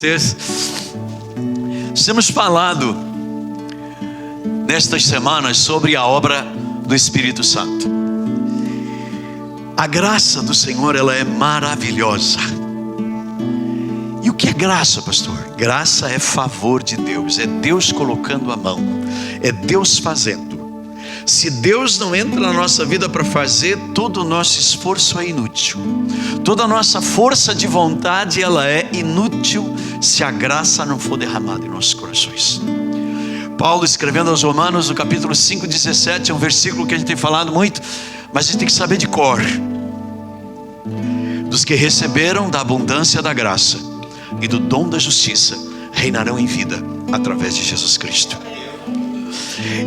Temos falado nestas semanas sobre a obra do Espírito Santo. A graça do Senhor, ela é maravilhosa. E o que é graça, pastor? Graça é favor de Deus, é Deus colocando a mão, é Deus fazendo. Se Deus não entra na nossa vida para fazer, todo o nosso esforço é inútil. Toda a nossa força de vontade, ela é inútil se a graça não for derramada em nossos corações. Paulo, escrevendo aos Romanos, no capítulo 5:17, é um versículo que a gente tem falado muito, mas a gente tem que saber de cor. Dos que receberam da abundância da graça e do dom da justiça, reinarão em vida através de Jesus Cristo.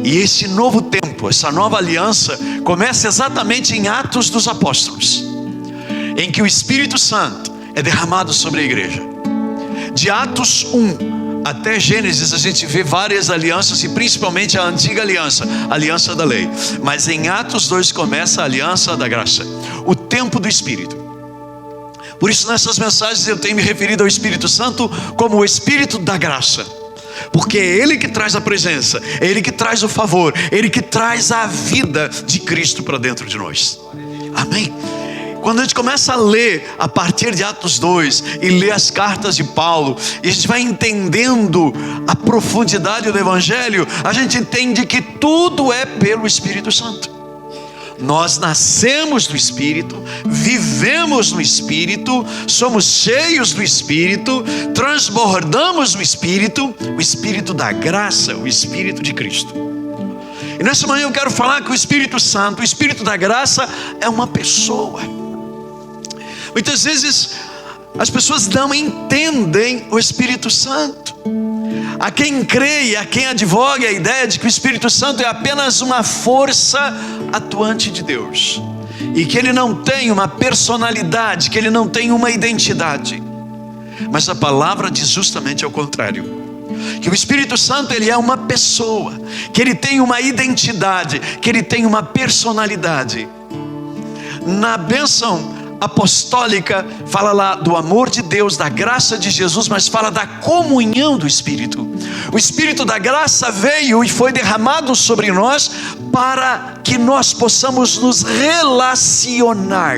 E esse novo tempo, essa nova aliança, começa exatamente em Atos dos Apóstolos, em que o Espírito Santo é derramado sobre a igreja. De Atos 1 até Gênesis, a gente vê várias alianças, e principalmente a antiga aliança, a aliança da lei. Mas em Atos 2 começa a aliança da graça, o tempo do Espírito. Por isso nessas mensagens eu tenho me referido ao Espírito Santo como o Espírito da graça, porque é Ele que traz a presença, é Ele que traz o favor, é Ele que traz a vida de Cristo para dentro de nós. Amém? Quando a gente começa a ler a partir de Atos 2 e ler as cartas de Paulo, e a gente vai entendendo a profundidade do Evangelho, a gente entende que tudo é pelo Espírito Santo. Nós nascemos do Espírito, vivemos no Espírito, somos cheios do Espírito, transbordamos no Espírito, o Espírito da graça, o Espírito de Cristo. E nessa manhã eu quero falar que o Espírito Santo, o Espírito da graça, é uma pessoa. Muitas vezes as pessoas não entendem o Espírito Santo. Há quem creia, há quem advogue a ideia de que o Espírito Santo é apenas uma força atuante de Deus, e que ele não tem uma personalidade, que ele não tem uma identidade. Mas a palavra diz justamente ao contrário, que o Espírito Santo, ele é uma pessoa, que ele tem uma identidade, que ele tem uma personalidade. Na bênção apostólica fala lá do amor de Deus, da graça de Jesus, mas fala da comunhão do Espírito. O Espírito da graça veio e foi derramado sobre nós para que nós possamos nos relacionar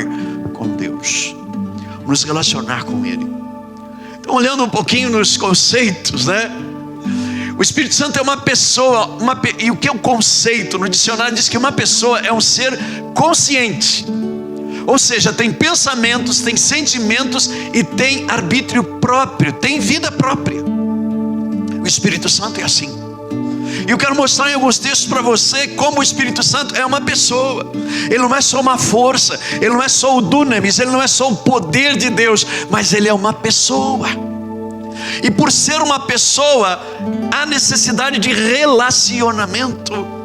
com Deus, nos relacionar com Ele. Então, olhando um pouquinho nos conceitos, né? O Espírito Santo é uma pessoa, e o que é o conceito? No dicionário diz que uma pessoa é um ser consciente, ou seja, tem pensamentos, tem sentimentos e tem arbítrio próprio, tem vida própria. O Espírito Santo é assim. E eu quero mostrar em alguns textos para você como o Espírito Santo é uma pessoa. Ele não é só uma força, ele não é só o dunamis, ele não é só o poder de Deus, mas ele é uma pessoa. E por ser uma pessoa, há necessidade de relacionamento.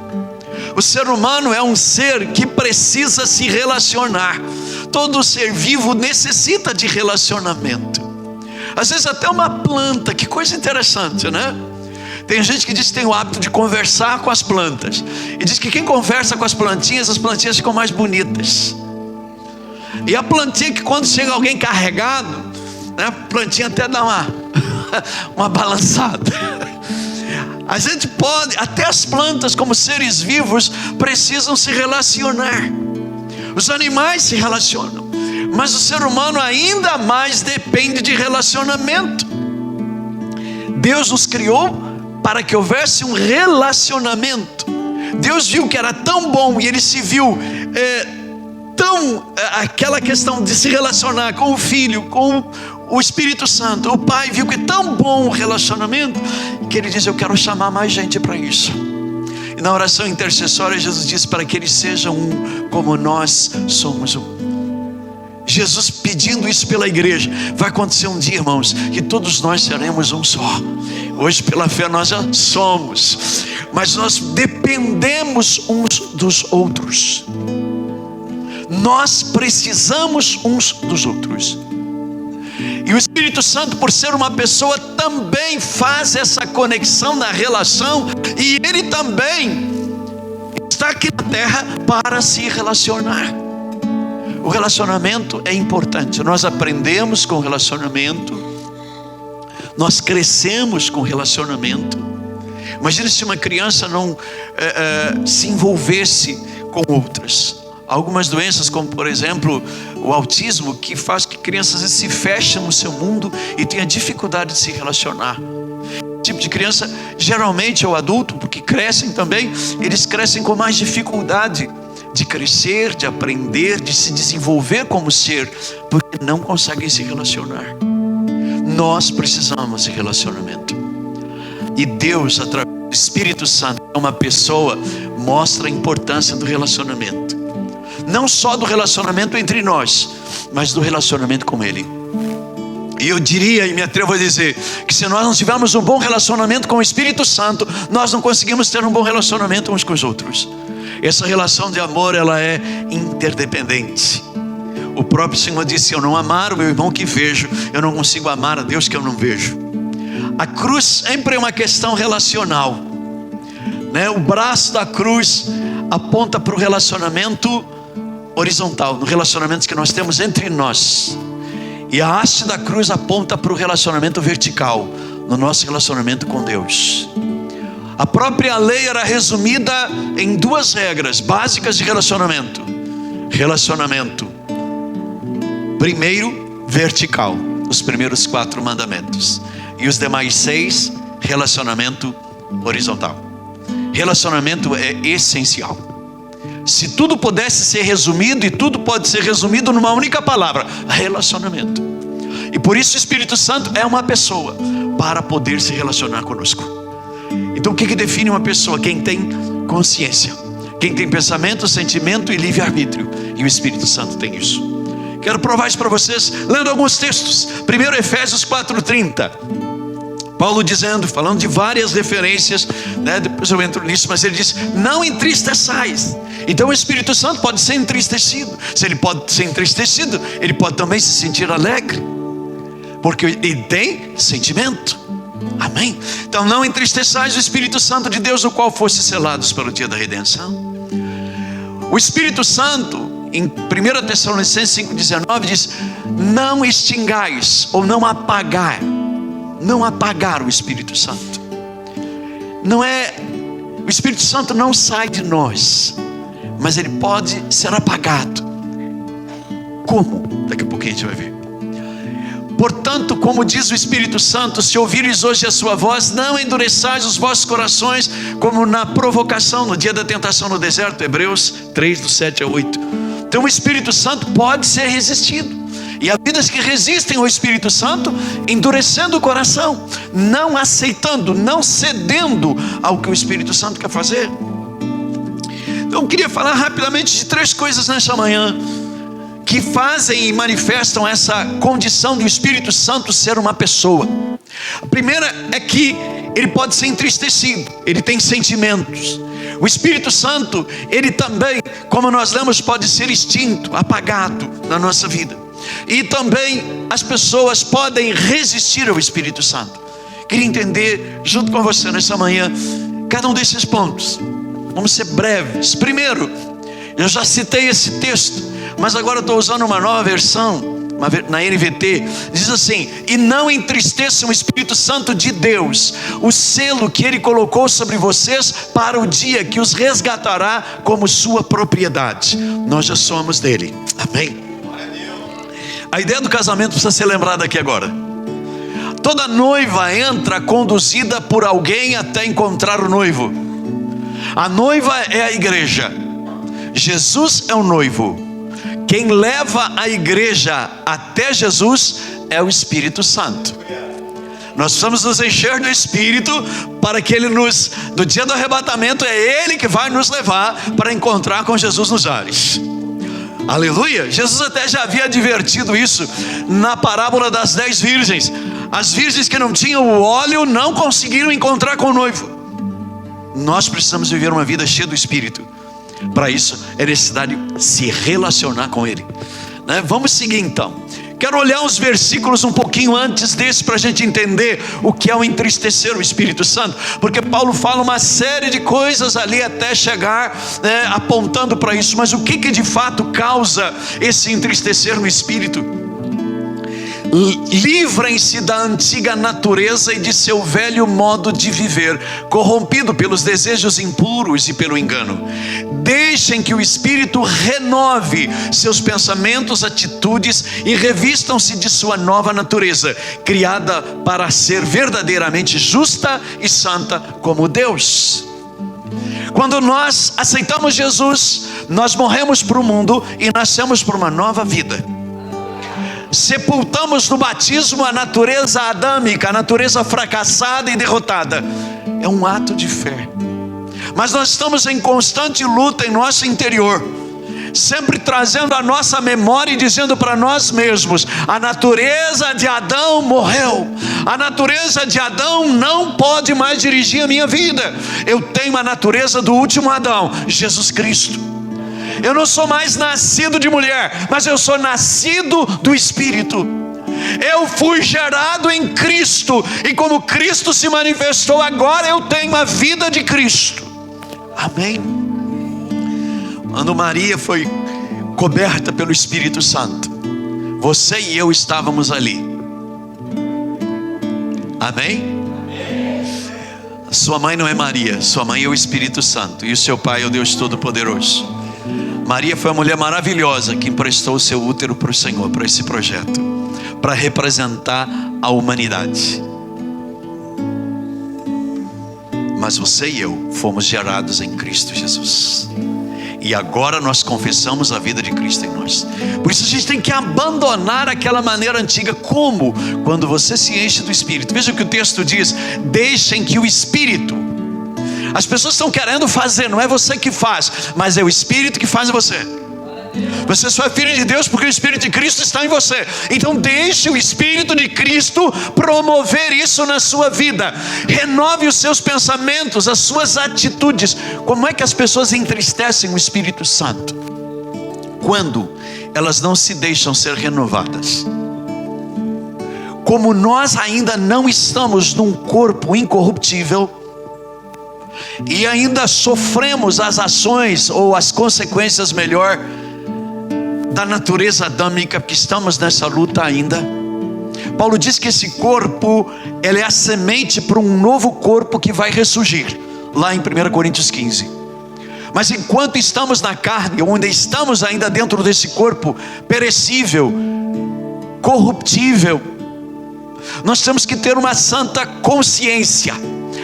O ser humano é um ser que precisa se relacionar. Todo ser vivo necessita de relacionamento. Às vezes até uma planta, que coisa interessante, né? Tem gente que diz que tem o hábito de conversar com as plantas, e diz que quem conversa com as plantinhas ficam mais bonitas. E a plantinha, que quando chega alguém carregado, né, a plantinha até dá uma balançada. A gente pode, até as plantas como seres vivos precisam se relacionar. Os animais se relacionam, mas o ser humano ainda mais depende de relacionamento. Deus nos criou para que houvesse um relacionamento. Deus viu que era tão bom, e Ele se viu aquela questão de se relacionar com o Filho, com o Espírito Santo. O Pai viu que é tão bom o relacionamento, que Ele diz: eu quero chamar mais gente para isso. E na oração intercessória, Jesus diz para que eles sejam um, como nós somos um. Jesus pedindo isso pela igreja. Vai acontecer um dia, irmãos, que todos nós seremos um só. Hoje pela fé nós já somos, mas nós dependemos uns dos outros. Nós precisamos uns dos outros. E o Espírito Santo, por ser uma pessoa, também faz essa conexão na relação, e Ele também está aqui na terra para se relacionar. O relacionamento é importante. Nós aprendemos com o relacionamento, Nós crescemos com relacionamento. Imagina se uma criança não se envolvesse com outras. Algumas doenças, como por exemplo o autismo, que faz que crianças às vezes se fechem no seu mundo e tenham dificuldade de se relacionar. Esse tipo de criança geralmente é o adulto, porque crescem também, eles crescem com mais dificuldade de crescer, de aprender, de se desenvolver como ser, porque não conseguem se relacionar. Nós precisamos de relacionamento. E Deus, através do Espírito Santo, é uma pessoa, mostra a importância do relacionamento. Não só do relacionamento entre nós, mas do relacionamento com Ele. E eu diria, e me atrevo a dizer, que se nós não tivermos um bom relacionamento com o Espírito Santo, nós não conseguimos ter um bom relacionamento uns com os outros. Essa relação de amor, ela é interdependente. O próprio Senhor disse: eu não amar o meu irmão que vejo, eu não consigo amar a Deus que eu não vejo. A cruz sempre é uma questão relacional, né? O braço da cruz aponta para o relacionamento horizontal, no relacionamento que nós temos entre nós. E a haste da cruz aponta para o relacionamento vertical, no nosso relacionamento com Deus. A própria lei era resumida em duas regras básicas de relacionamento. Primeiro, vertical, os primeiros 4 mandamentos. E os demais 6, relacionamento horizontal. Relacionamento é essencial. Se tudo pudesse ser resumido, e tudo pode ser resumido numa única palavra: relacionamento. E por isso o Espírito Santo é uma pessoa para poder se relacionar conosco. Então o que define uma pessoa? Quem tem consciência, quem tem pensamento, sentimento e livre-arbítrio. E o Espírito Santo tem isso. Quero provar isso para vocês lendo alguns textos. Primeiro, Efésios 4:30. Paulo dizendo, falando de várias referências, né? Depois eu entro nisso, mas ele diz: não entristeçais. Então o Espírito Santo pode ser entristecido. Se ele pode ser entristecido, ele pode também se sentir alegre, porque ele tem sentimento. Amém? Então não entristeçais o Espírito Santo de Deus, o qual fosse selados pelo dia da redenção. O Espírito Santo, em 1 Tessalonicenses 5,19 diz: não extingais, ou não apagar o Espírito Santo. O Espírito Santo não sai de nós, mas ele pode ser apagado. Como? Daqui a pouquinho a gente vai ver. Portanto, como diz o Espírito Santo: se ouvires hoje a sua voz, não endureçais os vossos corações, como na provocação, no dia da tentação no deserto. Hebreus 3, do 7 a 8. Então o Espírito Santo pode ser resistido. E há vidas que resistem ao Espírito Santo, endurecendo o coração, não aceitando, não cedendo ao que o Espírito Santo quer fazer. Então eu queria falar rapidamente de 3 coisas nessa manhã, que fazem e manifestam essa condição do Espírito Santo ser uma pessoa. A primeira é que ele pode ser entristecido, ele tem sentimentos. O Espírito Santo, ele também, como nós lemos, pode ser extinto, apagado na nossa vida. E também as pessoas podem resistir ao Espírito Santo. Queria entender junto com você nessa manhã cada um desses pontos. Vamos ser breves. Primeiro, eu já citei esse texto, mas agora estou usando uma nova versão, na NVT. Diz assim: e não entristeçam o Espírito Santo de Deus, o selo que Ele colocou sobre vocês para o dia que os resgatará como sua propriedade. Nós já somos dele. Amém? A ideia do casamento precisa ser lembrada aqui agora. Toda noiva entra conduzida por alguém até encontrar o noivo. A noiva é a igreja, Jesus é o noivo. Quem leva a igreja até Jesus é o Espírito Santo. Nós precisamos nos encher do Espírito para que Ele no dia do arrebatamento, é Ele que vai nos levar para encontrar com Jesus nos ares. Aleluia. Jesus até já havia advertido isso na parábola das 10 virgens. As virgens que não tinham o óleo não conseguiram encontrar com o noivo. Nós precisamos viver uma vida cheia do Espírito. Para isso é necessário se relacionar com Ele, né? Vamos seguir então. Quero olhar uns versículos um pouquinho antes desse, para a gente entender o que é o entristecer o Espírito Santo, porque Paulo fala uma série de coisas ali até chegar, né, apontando para isso. Mas o que de fato causa esse entristecer no Espírito? Livrem-se da antiga natureza e de seu velho modo de viver, corrompido pelos desejos impuros e pelo engano. Deixem que o Espírito renove seus pensamentos, atitudes e revistam-se de sua nova natureza, criada para ser verdadeiramente justa e santa como Deus. Quando nós aceitamos Jesus, nós morremos para o mundo e nascemos para uma nova vida. Sepultamos no batismo a natureza adâmica, a natureza fracassada e derrotada. É um ato de fé. Mas nós estamos em constante luta em nosso interior, sempre trazendo a nossa memória e dizendo para nós mesmos: a natureza de Adão morreu, a natureza de Adão não pode mais dirigir a minha vida. Eu tenho a natureza do último Adão, Jesus Cristo. Eu não sou mais nascido de mulher, mas eu sou nascido do Espírito. Eu fui gerado em Cristo, e como Cristo se manifestou, agora eu tenho a vida de Cristo. Amém? Quando Maria foi coberta pelo Espírito Santo, você e eu estávamos ali. Amém? Sua mãe não é Maria, sua mãe é o Espírito Santo, e o seu pai é o Deus Todo-Poderoso. Maria foi uma mulher maravilhosa que emprestou o seu útero para o Senhor, para esse projeto, para representar a humanidade. Mas você e eu fomos gerados em Cristo Jesus, e agora nós confessamos a vida de Cristo em nós. Por isso a gente tem que abandonar aquela maneira antiga. Como? Quando você se enche do Espírito. Veja o que o texto diz: deixem que o Espírito. As pessoas estão querendo fazer, não é você que faz, mas é o Espírito que faz em você. Você só é filho de Deus porque o Espírito de Cristo está em você. Então deixe o Espírito de Cristo promover isso na sua vida. Renove os seus pensamentos, as suas atitudes. Como é que as pessoas entristecem o Espírito Santo? Quando elas não se deixam ser renovadas. Como nós ainda não estamos num corpo incorruptível, e ainda sofremos as ações ou as consequências, melhor, da natureza adâmica, porque estamos nessa luta ainda. Paulo diz que esse corpo, ele é a semente para um novo corpo que vai ressurgir, lá em 1 Coríntios 15. Mas enquanto estamos na carne, onde estamos ainda dentro desse corpo perecível, corruptível, nós temos que ter uma santa consciência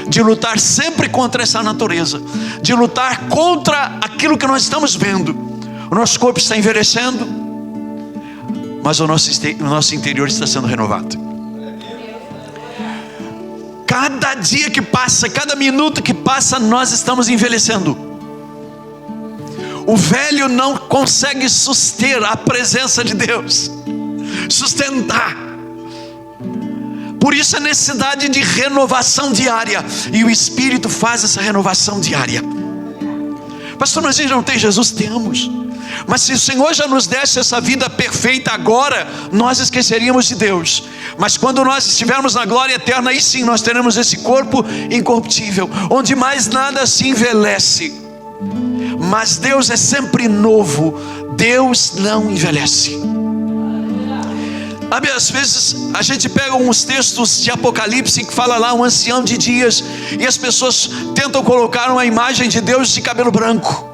de lutar sempre contra essa natureza, de lutar contra aquilo que nós estamos vendo. O nosso corpo está envelhecendo, mas o nosso interior está sendo renovado. Cada dia que passa, cada minuto que passa, nós estamos envelhecendo. O velho não consegue suster a presença de Deus, sustentar. Por isso a necessidade de renovação diária, e o Espírito faz essa renovação diária. Pastor, mas a gente não tem Jesus? Temos. Mas se o Senhor já nos desse essa vida perfeita agora, nós esqueceríamos de Deus. Mas quando nós estivermos na glória eterna, aí sim nós teremos esse corpo incorruptível, onde mais nada se envelhece. Mas Deus é sempre novo, Deus não envelhece. Sabe, às vezes a gente pega uns textos de Apocalipse que fala lá um ancião de dias, e as pessoas tentam colocar uma imagem de Deus de cabelo branco.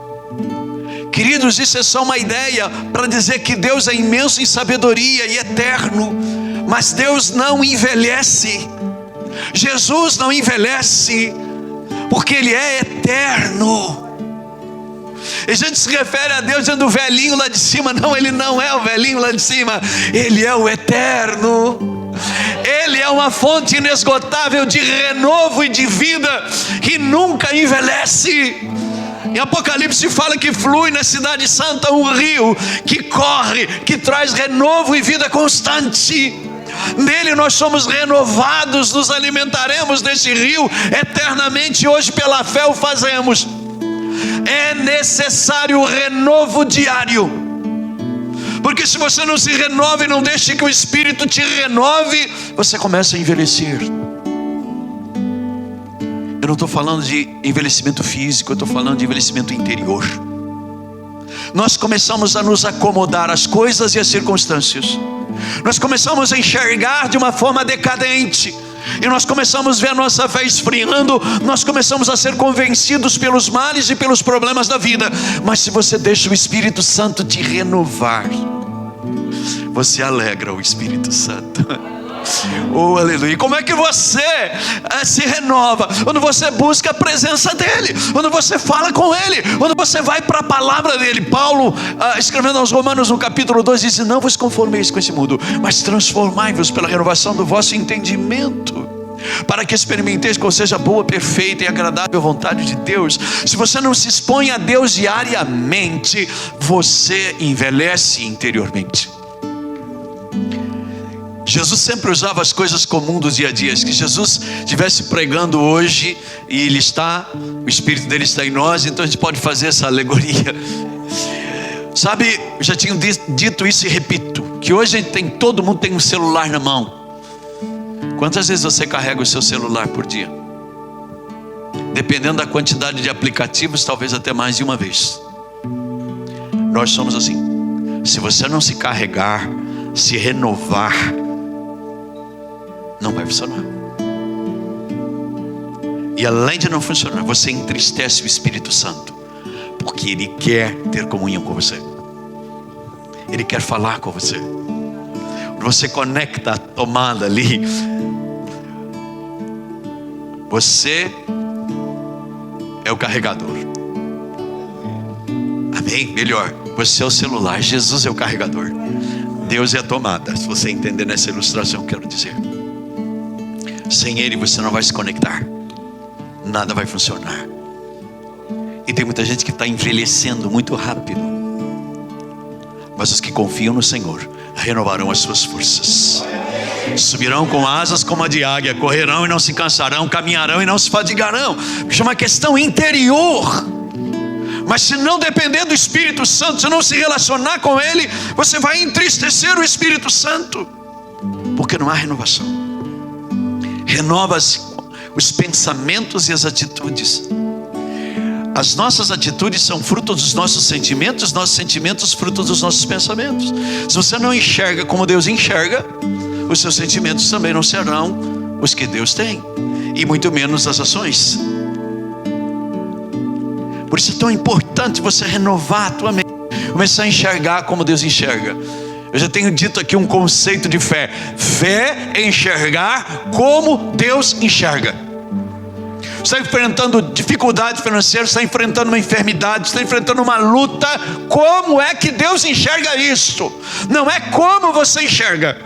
Queridos, isso é só uma ideia para dizer que Deus é imenso em sabedoria e eterno, mas Deus não envelhece. Jesus não envelhece, porque Ele é eterno. E a gente se refere a Deus dizendo o velhinho lá de cima. Não, Ele não é o velhinho lá de cima, Ele é o eterno. Ele é uma fonte inesgotável de renovo e de vida, que nunca envelhece. Em Apocalipse fala que flui na cidade santa um rio que corre, que traz renovo e vida constante. Nele nós somos renovados, nos alimentaremos desse rio eternamente. Hoje pela fé o fazemos. É necessário renovo diário, porque se você não se renova e não deixa que o Espírito te renove, você começa a envelhecer. Eu não estou falando de envelhecimento físico, eu estou falando de envelhecimento interior. nós começamos a nos acomodar às coisas e às circunstâncias. Nós começamos a enxergar de uma forma decadente, e nós começamos a ver a nossa fé esfriando. Nós começamos a ser convencidos pelos males e pelos problemas da vida. Mas se você deixa o Espírito Santo te renovar, você alegra o Espírito Santo. Oh, aleluia. E como é que você se renova? Quando você busca a presença dEle, quando você fala com Ele, quando você vai para a palavra dEle. Paulo, escrevendo aos Romanos no capítulo 2, diz: não vos conformeis com esse mundo, mas transformai-vos pela renovação do vosso entendimento, para que experimenteis qual seja a boa, perfeita e agradável vontade de Deus. Se você não se expõe a Deus diariamente, você envelhece interiormente. Jesus sempre usava as coisas comuns dos dia a dia. Se Jesus estivesse pregando hoje, e Ele está, o Espírito dele está em nós, então a gente pode fazer essa alegoria. Sabe, eu já tinha dito isso e repito, que hoje todo mundo tem um celular na mão. Quantas vezes você carrega o seu celular por dia? Dependendo da quantidade de aplicativos, talvez até mais de uma vez. Nós somos assim. Se você não se carregar, se renovar, não vai funcionar. E além de não funcionar, você entristece o Espírito Santo, porque Ele quer ter comunhão com você. Ele quer falar com você. Você conecta a tomada ali, você é o carregador. Amém? Melhor, você é o celular, Jesus é o carregador, Deus é a tomada. Se você entender nessa ilustração, quero dizer, sem Ele você não vai se conectar, nada vai funcionar. E tem muita gente que está envelhecendo muito rápido, mas os que confiam no Senhor renovarão as suas forças, subirão com asas como a de águia, correrão e não se cansarão, caminharão e não se fadigarão. Isso é uma questão interior. Mas se não depender do Espírito Santo, se não se relacionar com Ele, você vai entristecer o Espírito Santo, porque não há renovação. Renova os pensamentos e as atitudes. As nossas atitudes são fruto dos nossos sentimentos, os nossos sentimentos fruto dos nossos pensamentos. Se você não enxerga como Deus enxerga, os seus sentimentos também não serão os que Deus tem, e muito menos as ações. Por isso é tão importante você renovar a tua mente, começar a enxergar como Deus enxerga. Eu já tenho dito aqui um conceito de fé. Fé é enxergar como Deus enxerga. Você está enfrentando dificuldade financeira, está enfrentando uma enfermidade, está enfrentando uma luta. Como é que Deus enxerga isso? Não é como você enxerga.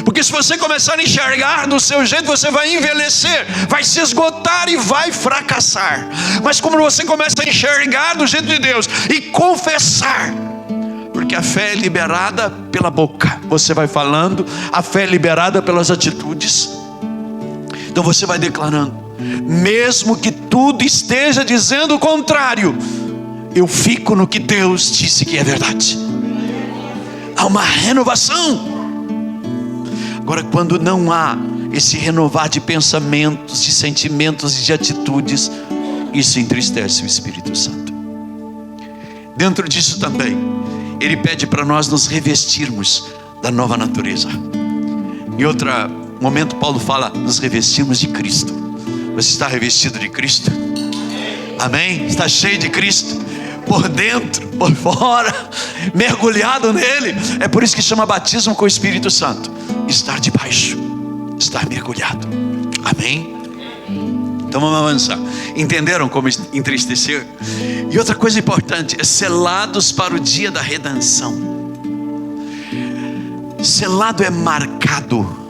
Porque se você começar a enxergar do seu jeito, você vai envelhecer, vai se esgotar e vai fracassar. Mas como você começa a enxergar do jeito de Deus e confessar, porque a fé é liberada pela boca, você vai falando, a fé é liberada pelas atitudes. Então você vai declarando, mesmo que tudo esteja dizendo o contrário, eu fico no que Deus disse que é verdade. Há uma renovação. Agora, quando não há esse renovar de pensamentos, de sentimentos e de atitudes, isso entristece o Espírito Santo. Dentro disso também, Ele pede para nós nos revestirmos da nova natureza. Em outro momento, Paulo fala, nos revestirmos de Cristo. Você está revestido de Cristo? Amém? Está cheio de Cristo? Por dentro, por fora, mergulhado nele. É por isso que chama batismo com o Espírito Santo. Estar debaixo, estar mergulhado. Amém? Então vamos avançar. Entenderam como entristecer? E outra coisa importante é selados para o dia da redenção. Selado é marcado.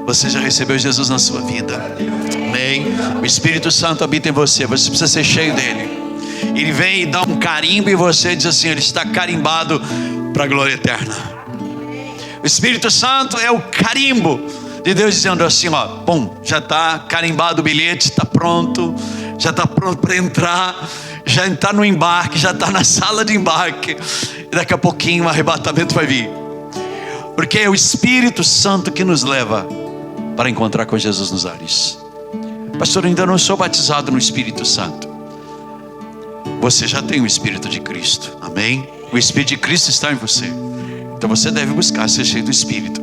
Você já recebeu Jesus na sua vida. Amém? O Espírito Santo habita em você. Você precisa ser cheio dele. Ele vem e dá um carimbo em você e diz assim, ele está carimbado para a glória eterna. O Espírito Santo é o carimbo de Deus dizendo assim, ó, bom, já está carimbado o bilhete, está pronto, já está pronto para entrar, já está no embarque, já está na sala de embarque, e daqui a pouquinho o arrebatamento vai vir, porque é o Espírito Santo que nos leva para encontrar com Jesus nos ares. Pastor, eu ainda não sou batizado no Espírito Santo. você já tem o Espírito de Cristo. Amém? O Espírito de Cristo está em você. Então você deve buscar ser cheio do Espírito.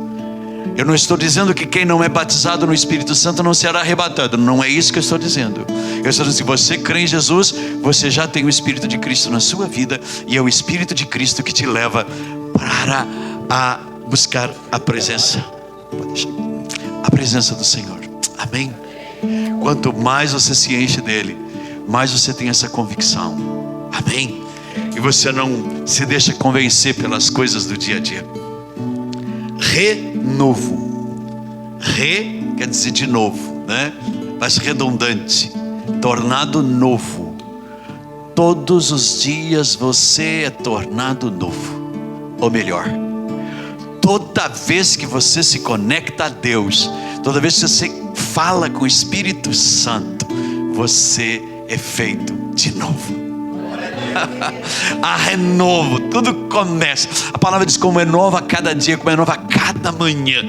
Eu não estou dizendo que quem não é batizado no Espírito Santo não será arrebatado. Não é isso que eu estou dizendo. Eu estou dizendo que se você crê em Jesus, você já tem o Espírito de Cristo na sua vida. E é o Espírito de Cristo que te leva para a buscar a presença. A presença do Senhor. Amém? Quanto mais você se enche dele, mais você tem essa convicção. Amém? E você não se deixa convencer pelas coisas do dia a dia. Renovo. Re quer dizer de novo, né? Mas redundante. Tornado novo. Todos os dias você é tornado novo. Ou melhor, toda vez que você se conecta a Deus, toda vez que você fala com o Espírito Santo, você é feito de novo. Há renovo, tudo começa. A palavra diz como é nova a cada dia, como é nova a cada manhã.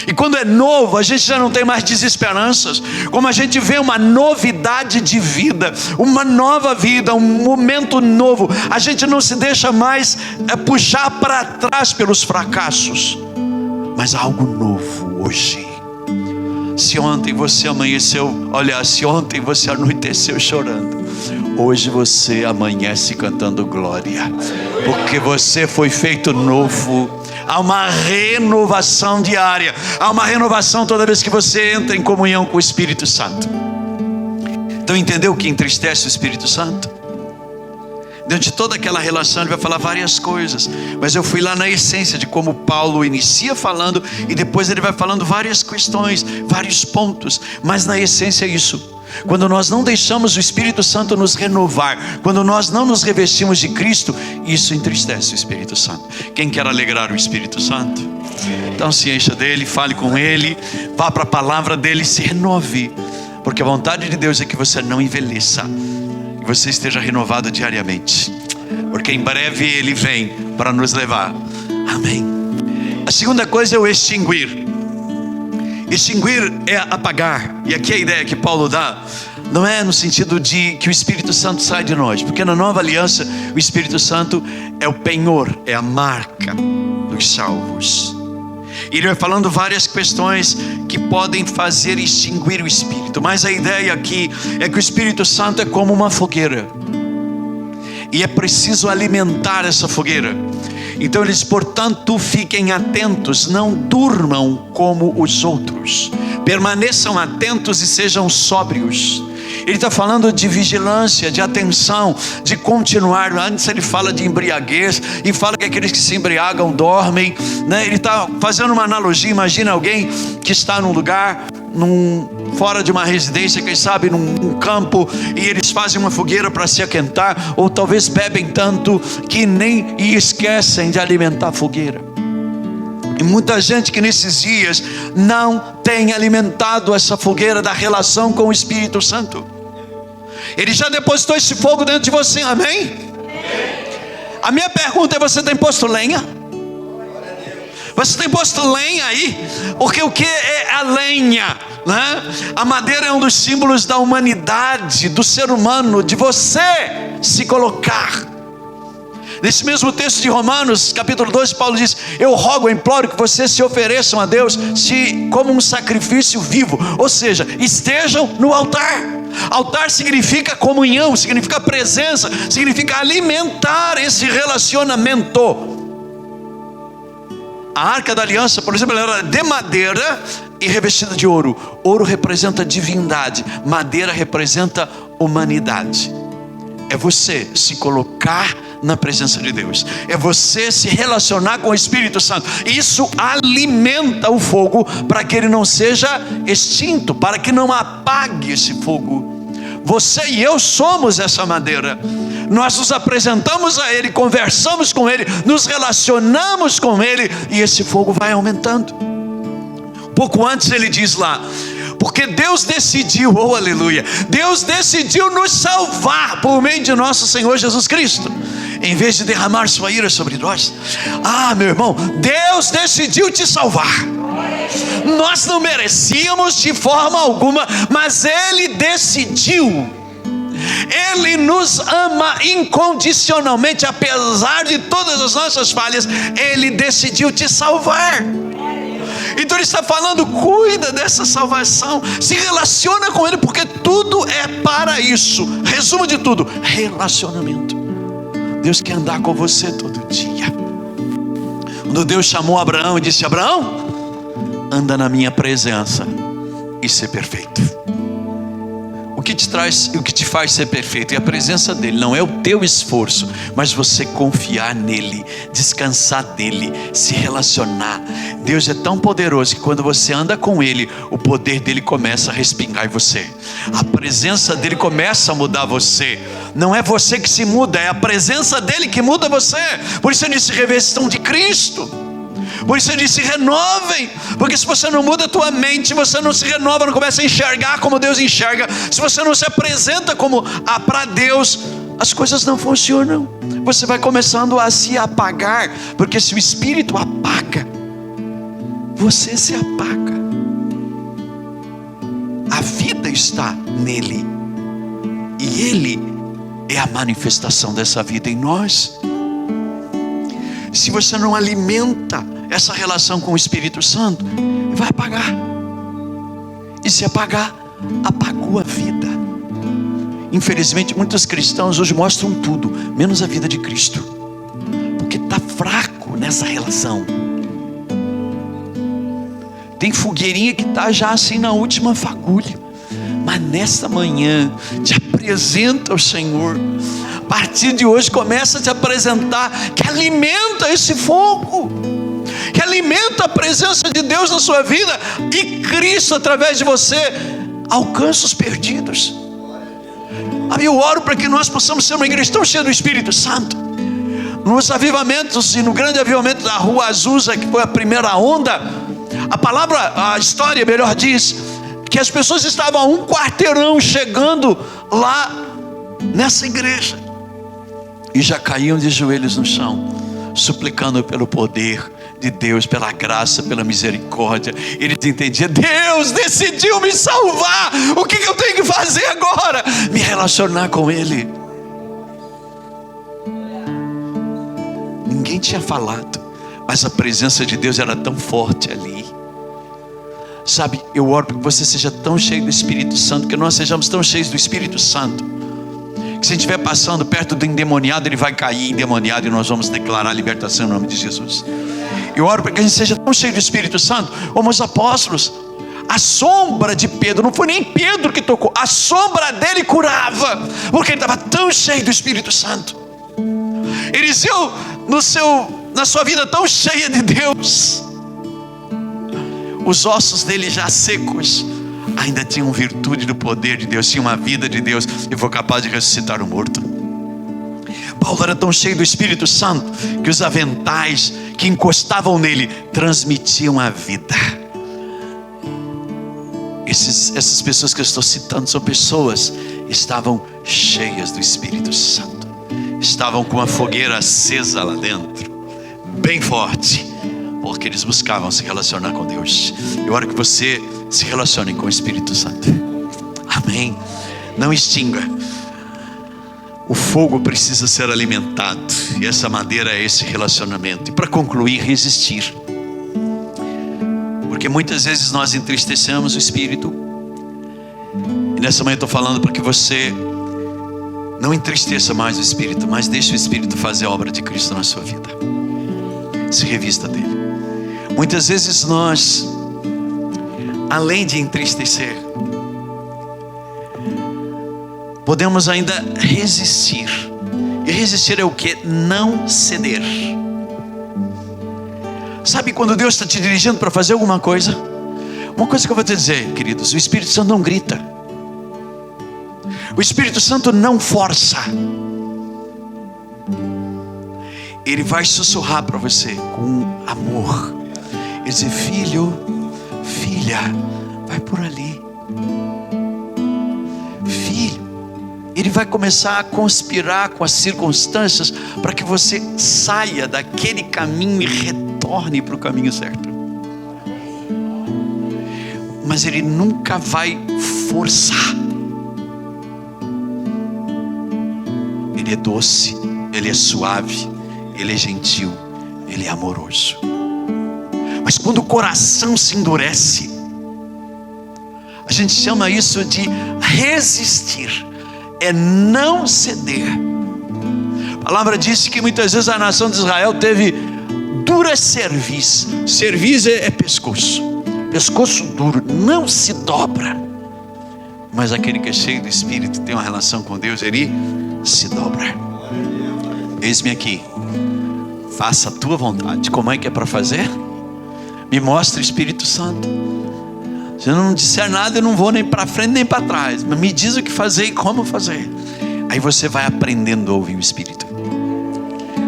E quando é novo, a gente já não tem mais desesperanças. Como a gente vê uma novidade de vida, uma nova vida, um momento novo, a gente não se deixa mais puxar para trás pelos fracassos, mas há algo novo hoje. Se ontem você amanheceu, olha, se ontem você anoiteceu chorando, hoje você amanhece cantando glória, porque você foi feito novo. Há uma renovação diária, há uma renovação toda vez que você entra em comunhão com o Espírito Santo. Então entendeu o que entristece o Espírito Santo? Dentro de toda aquela relação ele vai falar várias coisas, mas eu fui lá na essência de como Paulo inicia falando, e depois ele vai falando várias questões, vários pontos, mas na essência é isso. Quando nós não deixamos o Espírito Santo nos renovar, quando nós não nos revestimos de Cristo, isso entristece o Espírito Santo. Quem quer alegrar o Espírito Santo? Então se encha dele, fale com ele, vá para a palavra dele, se renove, porque a vontade de Deus é que você não envelheça, que você esteja renovado diariamente, porque em breve ele vem para nos levar. Amém. A segunda coisa é o extinguir. Extinguir é apagar. E aqui a ideia que Paulo dá não é no sentido de que o Espírito Santo sai de nós, porque na nova aliança o Espírito Santo é o penhor, é a marca dos salvos. E ele vai falando várias questões que podem fazer extinguir o Espírito, mas a ideia aqui é que o Espírito Santo é como uma fogueira, e é preciso alimentar essa fogueira. Então ele diz, portanto fiquem atentos, não durmam como os outros, permaneçam atentos e sejam sóbrios. Ele está falando de vigilância, de atenção, de continuar. Antes ele fala de embriaguez e fala que aqueles que se embriagam dormem, né? Ele está fazendo uma analogia. Imagina alguém que está num lugar, fora de uma residência, quem sabe num campo, e eles fazem uma fogueira para se aquentar, ou talvez bebem tanto que nem esquecem de alimentar a fogueira. E muita gente que nesses dias não tem alimentado essa fogueira da relação com o Espírito Santo. Ele já depositou esse fogo dentro de você, amém? A minha pergunta é, você tem posto lenha? Você tem posto lenha aí? Porque o que é a lenha, né? A madeira é um dos símbolos da humanidade, do ser humano, de você se colocar. Nesse mesmo texto de Romanos, capítulo 12, Paulo diz, eu rogo, eu imploro que vocês se ofereçam a Deus como um sacrifício vivo, ou seja, estejam no altar. Altar significa comunhão, significa presença, significa alimentar esse relacionamento. A arca da aliança, por exemplo, ela era de madeira e revestida de ouro. Ouro representa divindade, madeira representa humanidade. É você se colocar na presença de Deus, é você se relacionar com o Espírito Santo. Isso alimenta o fogo para que ele não seja extinto, para que não apague esse fogo. Você e eu somos essa madeira. Nós nos apresentamos a Ele, conversamos com Ele, nos relacionamos com Ele, e esse fogo vai aumentando. Pouco antes ele diz lá, porque Deus decidiu, oh aleluia, Deus decidiu nos salvar por meio de nosso Senhor Jesus Cristo, em vez de derramar sua ira sobre nós. Ah, meu irmão, Deus decidiu te salvar. Nós não merecíamos de forma alguma, mas Ele decidiu. Ele nos ama incondicionalmente, apesar de todas as nossas falhas. Ele decidiu te salvar. Então ele está falando, cuida dessa salvação, se relaciona com ele, porque tudo é para isso. Resumo de tudo, relacionamento. Deus quer andar com você todo dia. Quando Deus chamou Abraão e disse: Abraão, anda na minha presença e ser perfeito. O que te traz, o que te faz ser perfeito é a presença dele, não é o teu esforço, mas você confiar nele, descansar nele, se relacionar. Deus é tão poderoso que quando você anda com ele, o poder dele começa a respingar em você, a presença dele começa a mudar você. Não é você que se muda, é a presença dele que muda você. Por isso ele disse: revestam de Cristo. Por isso ele disse: renovem, porque se você não muda a tua mente, você não se renova, não começa a enxergar como Deus enxerga, se você não se apresenta como para Deus, as coisas não funcionam. Você vai começando a se apagar, porque se o Espírito apaga, você se apaga. A vida está nele, e ele é a manifestação dessa vida em nós. Se você não alimenta essa relação com o Espírito Santo, vai apagar. E se apagar, apagou a vida. Infelizmente, muitos cristãos hoje mostram tudo, menos a vida de Cristo, porque está fraco nessa relação. Tem fogueirinha que está já assim na última fagulha. Mas nesta manhã, te apresenta ao Senhor. A partir de hoje, começa a te apresentar, que alimenta esse fogo, que alimenta a presença de Deus na sua vida, e Cristo através de você alcança os perdidos. Eu oro para que nós possamos ser uma igreja tão cheia do Espírito Santo. Nos avivamentos e no grande avivamento da Rua Azusa, que foi a primeira onda, a história melhor diz, que as pessoas estavam a um quarteirão chegando lá nessa igreja, e já caíam de joelhos no chão, suplicando pelo poder de Deus, pela graça, pela misericórdia. Eles entendiam: Deus decidiu me salvar, o que eu tenho que fazer agora? Me relacionar com Ele. Ninguém tinha falado, mas a presença de Deus era tão forte ali. Sabe, eu oro para que você seja tão cheio do Espírito Santo, que nós sejamos tão cheios do Espírito Santo, que se a gente estiver passando perto do endemoniado, ele vai cair endemoniado, e nós vamos declarar a libertação em nome de Jesus. Eu oro para que a gente seja tão cheio do Espírito Santo como os apóstolos. A sombra de Pedro, não foi nem Pedro que tocou, a sombra dele curava, porque ele estava tão cheio do Espírito Santo. Eliseu, na sua vida tão cheia de Deus, os ossos dele já secos ainda tinham virtude do poder de Deus, tinha uma vida de Deus, e foi capaz de ressuscitar o morto. Paulo era tão cheio do Espírito Santo que os aventais que encostavam nele transmitiam a vida. Essas pessoas que eu estou citando são pessoas que estavam cheias do Espírito Santo, estavam com uma fogueira acesa lá dentro, bem forte, porque eles buscavam se relacionar com Deus. Eu oro que você se relacione com o Espírito Santo. Amém. Não extinga. O fogo precisa ser alimentado, e essa madeira é esse relacionamento. E para concluir, resistir, porque muitas vezes nós entristecemos o Espírito. E nessa manhã eu estou falando para que você não entristeça mais o Espírito, mas deixe o Espírito fazer a obra de Cristo na sua vida. Se revista dele. Muitas vezes nós, além de entristecer, podemos ainda resistir. E resistir é o que? Não ceder. Sabe quando Deus está te dirigindo para fazer alguma coisa? Uma coisa que eu vou te dizer, queridos: o Espírito Santo não grita. O Espírito Santo não força. Ele vai sussurrar para você com amor. Ele diz: filho, filha, vai por ali. Filho. Ele vai começar a conspirar com as circunstâncias para que você saia daquele caminho e retorne para o caminho certo. Mas Ele nunca vai forçar. Ele é doce, Ele é suave, Ele é gentil, Ele é amoroso. Mas quando o coração se endurece, a gente chama isso de resistir, é não ceder. A palavra diz que muitas vezes a nação de Israel teve dura cerviz. Cerviz é pescoço, pescoço duro, não se dobra. Mas aquele que é cheio do Espírito, tem uma relação com Deus, ele se dobra. Eis-me aqui, faça a tua vontade. Como é que é para fazer? Me mostra o Espírito Santo. Se eu não disser nada, eu não vou nem para frente nem para trás, mas me diz o que fazer e como fazer. Aí você vai aprendendo a ouvir o Espírito.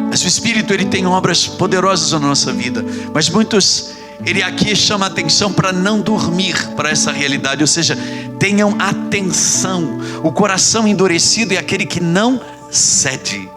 Mas o Espírito, ele tem obras poderosas na nossa vida, mas muitos, ele aqui chama a atenção para não dormir para essa realidade, ou seja, tenham atenção. O coração endurecido é aquele que não cede.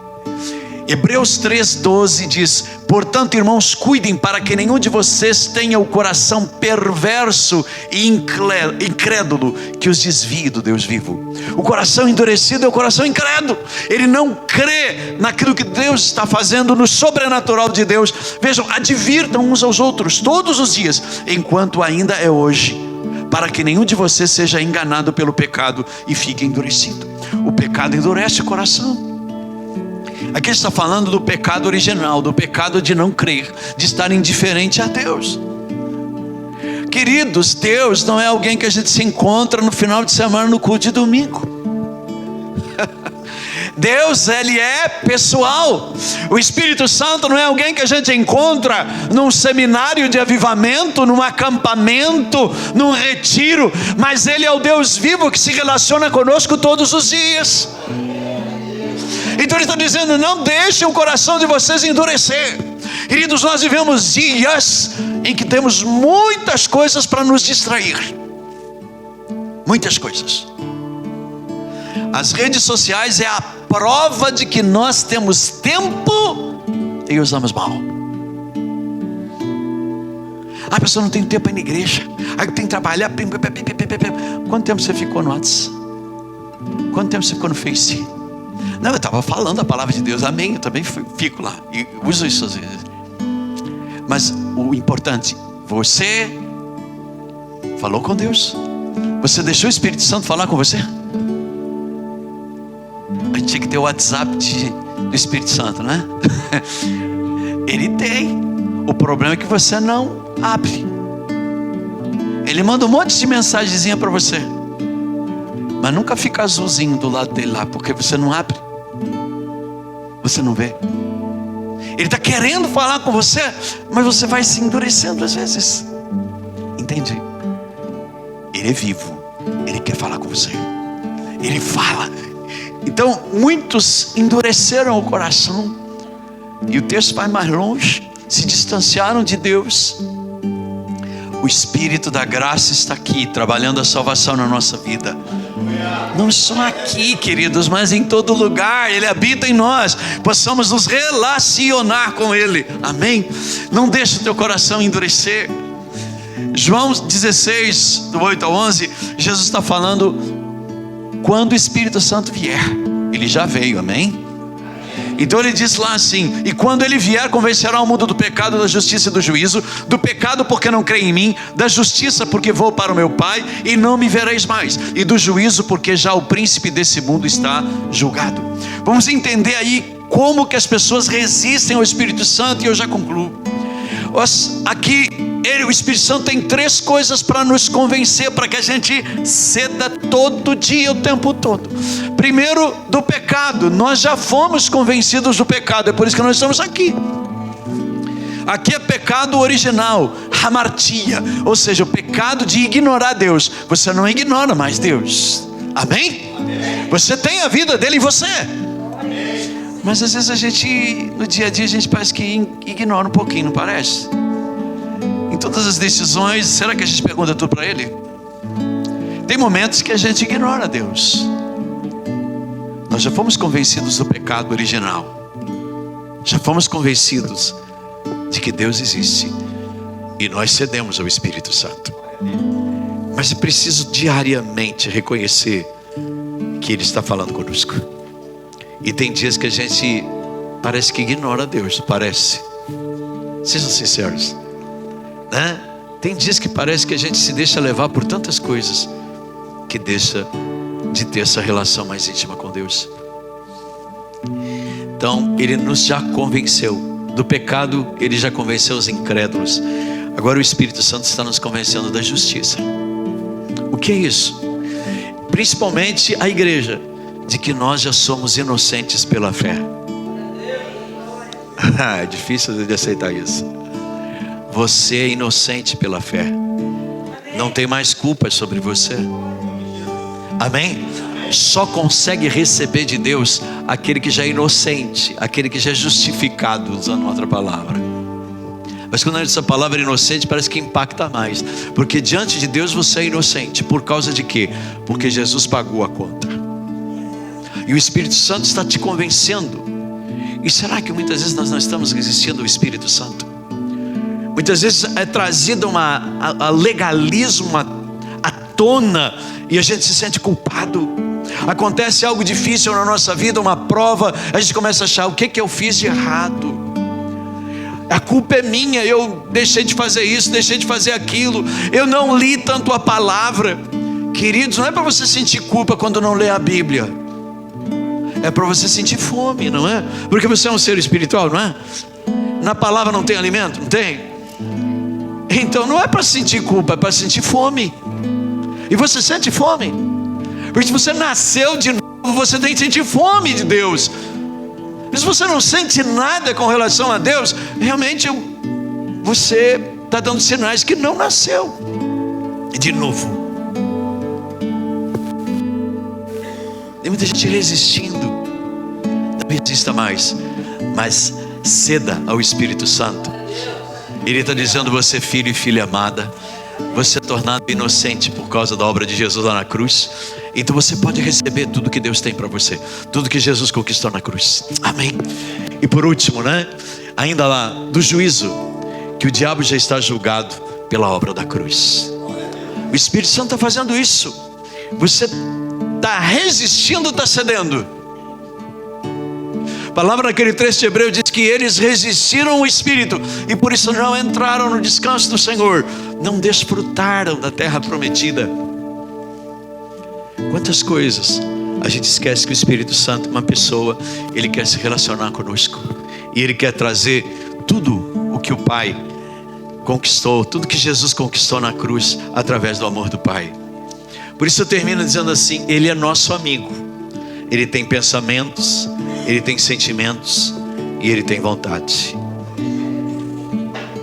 Hebreus 3:12 diz: portanto, irmãos, cuidem para que nenhum de vocês tenha o coração perverso e incrédulo, que os desvie do Deus vivo. O coração endurecido é o coração incrédulo. Ele não crê naquilo que Deus está fazendo, no sobrenatural de Deus. Vejam, advirtam uns aos outros todos os dias, enquanto ainda é hoje, para que nenhum de vocês seja enganado pelo pecado e fique endurecido. O pecado endurece o coração. Aqui está falando do pecado original, do pecado de não crer, de estar indiferente a Deus. Queridos, Deus não é alguém que a gente se encontra no final de semana no culto de domingo. Deus, Ele é pessoal. O Espírito Santo não é alguém que a gente encontra num seminário de avivamento, num acampamento, num retiro, mas Ele é o Deus vivo que se relaciona conosco todos os dias. Então ele está dizendo: não deixem o coração de vocês endurecer. Queridos, nós vivemos dias em que temos muitas coisas para nos distrair. Muitas coisas. As redes sociais é a prova de que nós temos tempo e usamos mal. A pessoa não tem tempo para ir na igreja, aí tem que trabalhar. Quanto tempo você ficou no WhatsApp? Quanto tempo você ficou no Face? Não, eu estava falando a palavra de Deus, amém. Eu também fico lá e uso isso às vezes. Mas o importante, você falou com Deus? Você deixou o Espírito Santo falar com você? A gente tinha que ter o WhatsApp do Espírito Santo, né? Ele tem. O problema é que você não abre. Ele manda um monte de mensagenzinha para você, mas nunca fica azulzinho do lado dele lá, porque você não abre. Você não vê. Ele está querendo falar com você, mas você vai se endurecendo às vezes. Entende? Ele é vivo. Ele quer falar com você. Ele fala. Então muitos endureceram o coração. E o texto vai mais longe. Se distanciaram de Deus. O Espírito da graça está aqui, trabalhando a salvação na nossa vida. Não só aqui, queridos, mas em todo lugar. Ele habita em nós, possamos nos relacionar com Ele. Amém? Não deixe o teu coração endurecer. João 16, do 8 ao 11, Jesus está falando quando o Espírito Santo vier. Ele já veio, amém? Então ele diz lá assim: e quando ele vier, convencerá o mundo do pecado, da justiça e do juízo. Do pecado porque não crê em mim, da justiça porque vou para o meu Pai e não me vereis mais, e do juízo porque já o príncipe desse mundo está julgado. Vamos entender aí como que as pessoas resistem ao Espírito Santo, e eu já concluo. Aqui o Espírito Santo tem 3 coisas para nos convencer, para que a gente ceda todo dia, o tempo todo. Primeiro, do pecado. Nós já fomos convencidos do pecado, é por isso que nós estamos aqui. Aqui é pecado original, hamartia, ou seja, o pecado de ignorar Deus. Você não ignora mais Deus, amém? Você tem a vida dele em você. Mas às vezes a gente, no dia a dia, a gente parece que ignora um pouquinho, não parece? Em todas as decisões, será que a gente pergunta tudo para Ele? Tem momentos que a gente ignora Deus. Nós já fomos convencidos do pecado original. Já fomos convencidos de que Deus existe. E nós cedemos ao Espírito Santo. Mas é preciso diariamente reconhecer que Ele está falando conosco. E tem dias que a gente parece que ignora Deus, parece. Sejam sinceros, né? Tem dias que parece que a gente se deixa levar por tantas coisas que deixa de ter essa relação mais íntima com Deus. Então Ele nos já convenceu do pecado, Ele já convenceu os incrédulos. Agora o Espírito Santo está nos convencendo da justiça. O que é isso? Principalmente a igreja, de que nós já somos inocentes pela fé. É difícil de aceitar isso. Você é inocente pela fé. Não tem mais culpa sobre você. Amém? Só consegue receber de Deus aquele que já é inocente, aquele que já é justificado, usando outra palavra. Mas quando essa palavra inocente parece que impacta mais, porque diante de Deus você é inocente. Por causa de quê? Porque Jesus pagou a conta. E o Espírito Santo está te convencendo. E será que muitas vezes nós não estamos resistindo ao Espírito Santo? Muitas vezes é trazido a legalismo à tona, e a gente se sente culpado. Acontece algo difícil na nossa vida, uma prova, a gente começa a achar: o que eu fiz de errado? A culpa é minha, eu deixei de fazer isso, deixei de fazer aquilo, eu não li tanto a palavra. Queridos, não é para você sentir culpa quando não lê a Bíblia, é para você sentir fome, não é? Porque você é um ser espiritual, não é? Na palavra não tem alimento? Não tem? Então não é para sentir culpa, é para sentir fome. E você sente fome, porque se você nasceu de novo, você tem que sentir fome de Deus. E se você não sente nada com relação a Deus, realmente você está dando sinais que não nasceu de novo. Tem muita gente resistindo. Não resista mais, mas ceda ao Espírito Santo. Ele está dizendo: você é filho e filha amada, você é tornado inocente por causa da obra de Jesus lá na cruz. Então você pode receber tudo que Deus tem para você, tudo que Jesus conquistou na cruz. Amém. E por último, né? Ainda lá do juízo, que o diabo já está julgado pela obra da cruz. O Espírito Santo está fazendo isso. Você está resistindo, está cedendo. A palavra naquele trecho de Hebreu diz que eles resistiram ao Espírito e por isso não entraram no descanso do Senhor, não desfrutaram da terra prometida. Quantas coisas a gente esquece que o Espírito Santo é uma pessoa, Ele quer se relacionar conosco e Ele quer trazer tudo o que o Pai conquistou, tudo que Jesus conquistou na cruz através do amor do Pai. Por isso eu termino dizendo assim: Ele é nosso amigo. Ele tem pensamentos, Ele tem sentimentos e Ele tem vontade.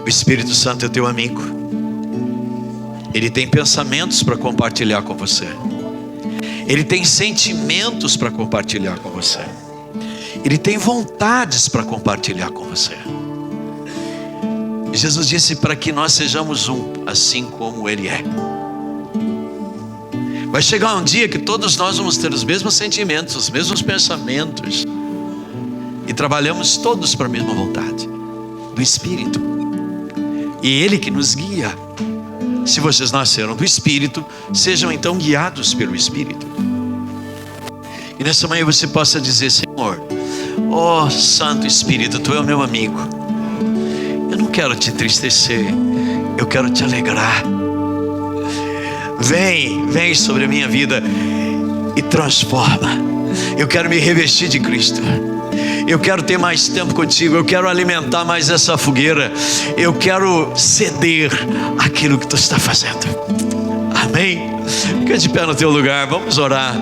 O Espírito Santo é teu amigo. Ele tem pensamentos para compartilhar com você. Ele tem sentimentos para compartilhar com você. Ele tem vontades para compartilhar com você. Jesus disse para que nós sejamos um, assim como Ele é. Vai chegar um dia que todos nós vamos ter os mesmos sentimentos, os mesmos pensamentos, e trabalhamos todos para a mesma vontade do Espírito. E Ele que nos guia. Se vocês nasceram do Espírito, sejam então guiados pelo Espírito. E nessa manhã você possa dizer: Senhor, ó Santo Espírito, Tu é o meu amigo. Eu não quero te entristecer, eu quero te alegrar. Vem sobre a minha vida e transforma. Eu quero me revestir de Cristo. Eu quero ter mais tempo contigo. Eu quero alimentar mais essa fogueira. Eu quero ceder aquilo que Tu está fazendo. Amém? Fica de pé no teu lugar, vamos orar.